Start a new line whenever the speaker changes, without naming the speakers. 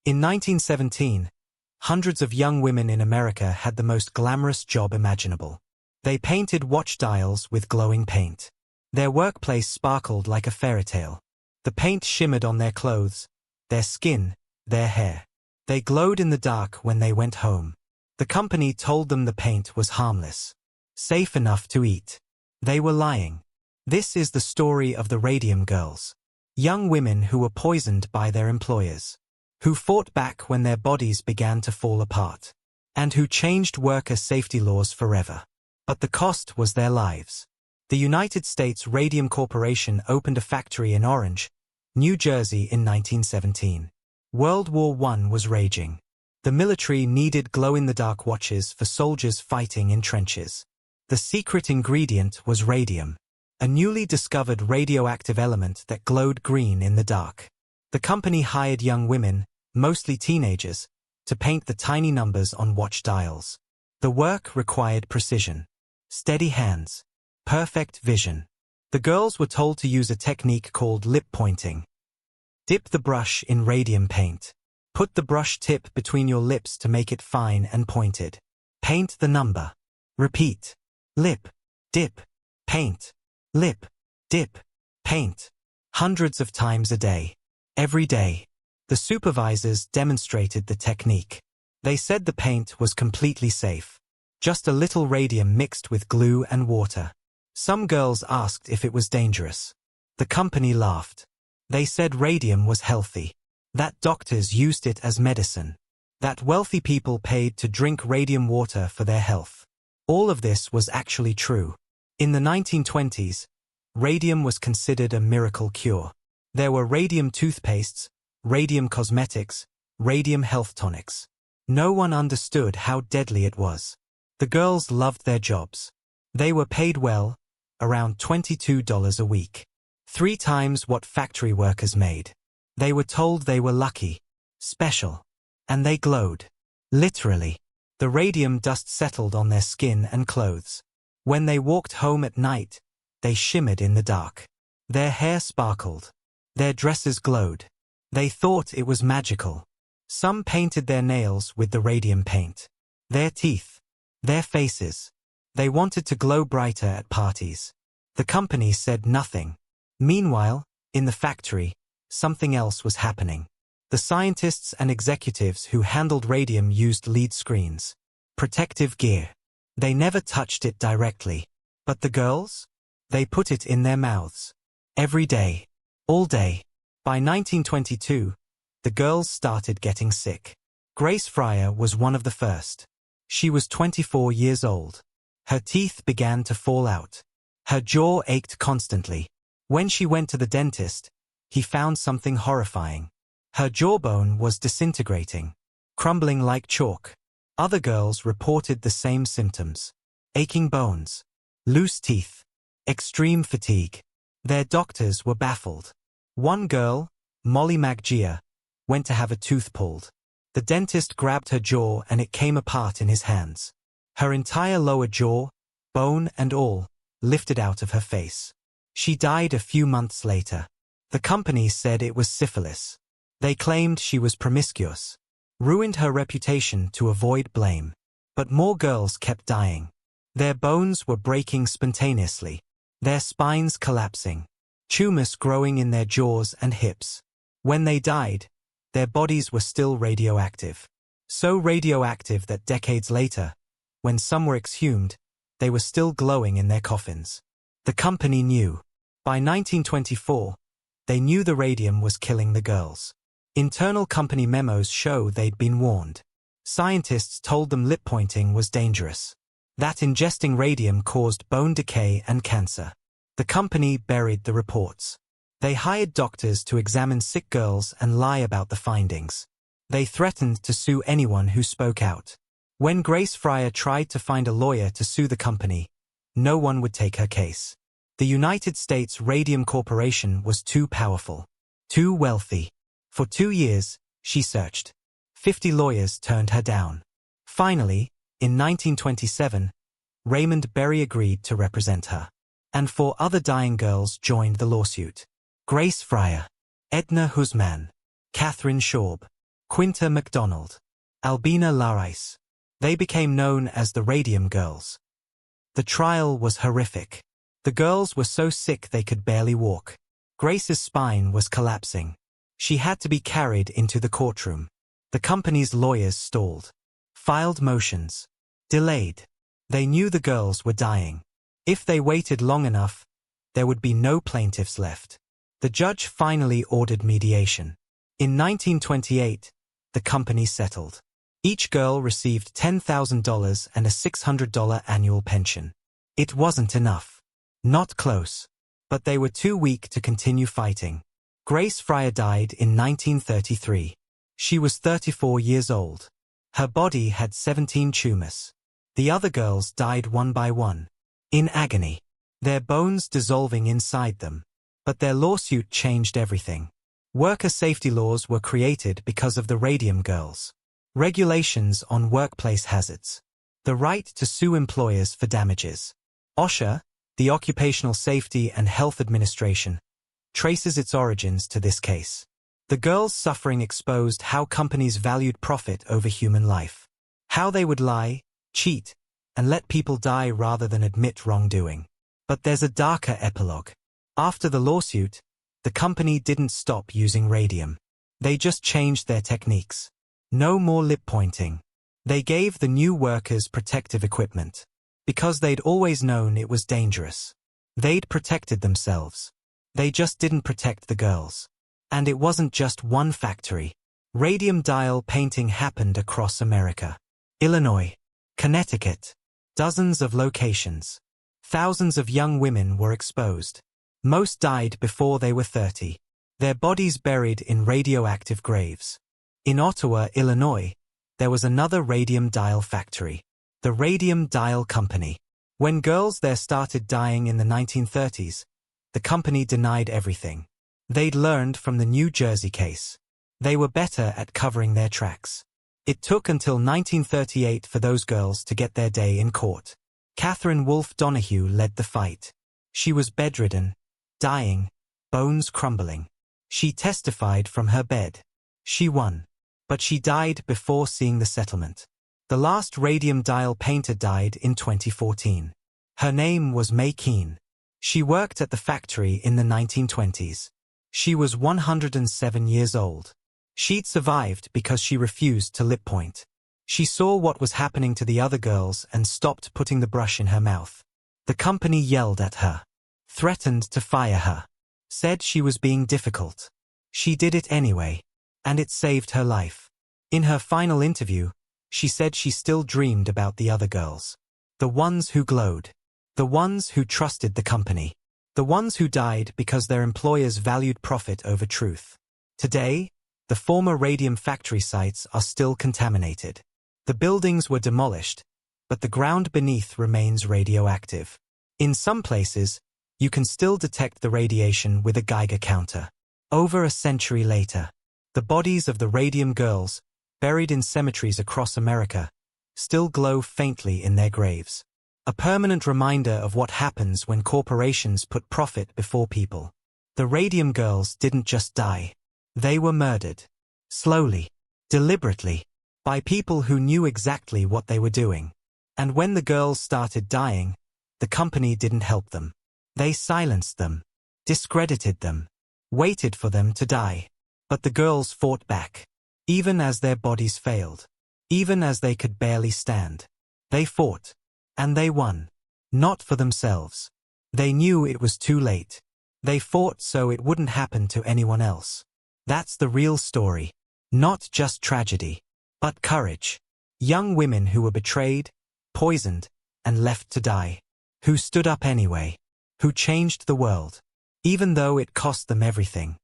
In 1917, hundreds of young women in America had the most glamorous job imaginable. They painted watch dials with glowing paint. Their workplace sparkled like a fairy tale. The paint shimmered on their clothes, their skin, their hair. They glowed in the dark when they went home. The company told them the paint was harmless, safe enough to eat. They were lying. This is the story of the Radium Girls. Young women who were poisoned by their employers, who fought back when their bodies began to fall apart, and who changed worker safety laws forever. But the cost was their lives. The United States Radium Corporation opened a factory in Orange, New Jersey in 1917. World War I was raging. The military needed glow-in-the-dark watches for soldiers fighting in trenches. The secret ingredient was radium, a newly discovered radioactive element that glowed green in the dark. The company hired young women, mostly teenagers, to paint the tiny numbers on watch dials. The work required precision, steady hands, perfect vision. The girls were told to use a technique called lip pointing. Dip the brush in radium paint. Put the brush tip between your lips to make it fine and pointed. Paint the number. Repeat. Lip, dip, paint. Lip, dip, paint. Hundreds of times a day. Every day. The supervisors demonstrated the technique. They said the paint was completely safe. Just a little radium mixed with glue and water. Some girls asked if it was dangerous. The company laughed. They said radium was healthy, that doctors used it as medicine, that wealthy people paid to drink radium water for their health. All of this was actually true. In the 1920s, radium was considered a miracle cure. There were radium toothpastes, radium cosmetics, radium health tonics. No one understood how deadly it was. The girls loved their jobs. They were paid well, around $22 a week. 3 times what factory workers made. They were told they were lucky, special, and they glowed. Literally. The radium dust settled on their skin and clothes. When they walked home at night, they shimmered in the dark. Their hair sparkled. Their dresses glowed. They thought it was magical. Some painted their nails with the radium paint. Their teeth. Their faces. They wanted to glow brighter at parties. The company said nothing. Meanwhile, in the factory, something else was happening. The scientists and executives who handled radium used lead screens, protective gear. They never touched it directly. But the girls? They put it in their mouths. Every day. All day. By 1922, the girls started getting sick. Grace Fryer was one of the first. She was 24 years old. Her teeth began to fall out. Her jaw ached constantly. When she went to the dentist, he found something horrifying. Her jawbone was disintegrating, crumbling like chalk. Other girls reported the same symptoms. Aching bones, loose teeth, extreme fatigue. Their doctors were baffled. One girl, Molly McGeer, went to have a tooth pulled. The dentist grabbed her jaw and it came apart in his hands. Her entire lower jaw, bone and all, lifted out of her face. She died a few months later. The company said it was syphilis. They claimed she was promiscuous. Ruined her reputation to avoid blame. But more girls kept dying. Their bones were breaking spontaneously. Their spines collapsing. Tumors growing in their jaws and hips. When they died, their bodies were still radioactive. So radioactive that decades later, when some were exhumed, they were still glowing in their coffins. The company knew. By 1924, they knew the radium was killing the girls. Internal company memos show they'd been warned. Scientists told them lip pointing was dangerous. That ingesting radium caused bone decay and cancer. The company buried the reports. They hired doctors to examine sick girls and lie about the findings. They threatened to sue anyone who spoke out. When Grace Fryer tried to find a lawyer to sue the company, no one would take her case. The United States Radium Corporation was too powerful, too wealthy. For 2 years, she searched. 50 lawyers turned her down. Finally, in 1927, Raymond Berry agreed to represent her. And 4 other dying girls joined the lawsuit. Grace Fryer, Edna Husman, Catherine Schaub, Quinta MacDonald, Albina Larice. They became known as the Radium Girls. The trial was horrific. The girls were so sick they could barely walk. Grace's spine was collapsing. She had to be carried into the courtroom. The company's lawyers stalled, filed motions, delayed. They knew the girls were dying. If they waited long enough, there would be no plaintiffs left. The judge finally ordered mediation. In 1928, the company settled. Each girl received $10,000 and a $600 annual pension. It wasn't enough. Not close. But they were too weak to continue fighting. Grace Fryer died in 1933. She was 34 years old. Her body had 17 tumors. The other girls died one by one, in agony, their bones dissolving inside them. But their lawsuit changed everything. Worker safety laws were created because of the Radium Girls. Regulations on workplace hazards. The right to sue employers for damages. OSHA, the Occupational Safety and Health Administration, traces its origins to this case. The girls' suffering exposed how companies valued profit over human life. How they would lie, cheat, and let people die rather than admit wrongdoing. But there's a darker epilogue. After the lawsuit, the company didn't stop using radium. They just changed their techniques. No more lip pointing. They gave the new workers protective equipment. Because they'd always known it was dangerous. They'd protected themselves. They just didn't protect the girls. And it wasn't just one factory. Radium dial painting happened across America. Illinois, Connecticut. Dozens of locations. Thousands of young women were exposed. Most died before they were 30. Their bodies buried in radioactive graves. In Ottawa, Illinois, there was another radium dial factory. The Radium Dial Company. When girls there started dying in the 1930s, the company denied everything. They'd learned from the New Jersey case. They were better at covering their tracks. It took until 1938 for those girls to get their day in court. Catherine Wolfe Donahue led the fight. She was bedridden, dying, bones crumbling. She testified from her bed. She won. But she died before seeing the settlement. The last radium dial painter died in 2014. Her name was May Keene. She worked at the factory in the 1920s. She was 107 years old. She'd survived because she refused to lip point. She saw what was happening to the other girls and stopped putting the brush in her mouth. The company yelled at her, threatened to fire her, said she was being difficult. She did it anyway, and it saved her life. In her final interview, she said she still dreamed about the other girls. The ones who glowed. The ones who trusted the company. The ones who died because their employers valued profit over truth. Today, the former radium factory sites are still contaminated. The buildings were demolished, but the ground beneath remains radioactive. In some places, you can still detect the radiation with a Geiger counter. Over a century later, the bodies of the Radium Girls, buried in cemeteries across America, still glow faintly in their graves. A permanent reminder of what happens when corporations put profit before people. The Radium Girls didn't just die. They were murdered. Slowly. Deliberately. By people who knew exactly what they were doing. And when the girls started dying, the company didn't help them. They silenced them. Discredited them. Waited for them to die. But the girls fought back. Even as their bodies failed. Even as they could barely stand. They fought. And they won. Not for themselves. They knew it was too late. They fought so it wouldn't happen to anyone else. That's the real story. Not just tragedy, but courage. Young women who were betrayed, poisoned, and left to die. Who stood up anyway. Who changed the world. Even though it cost them everything.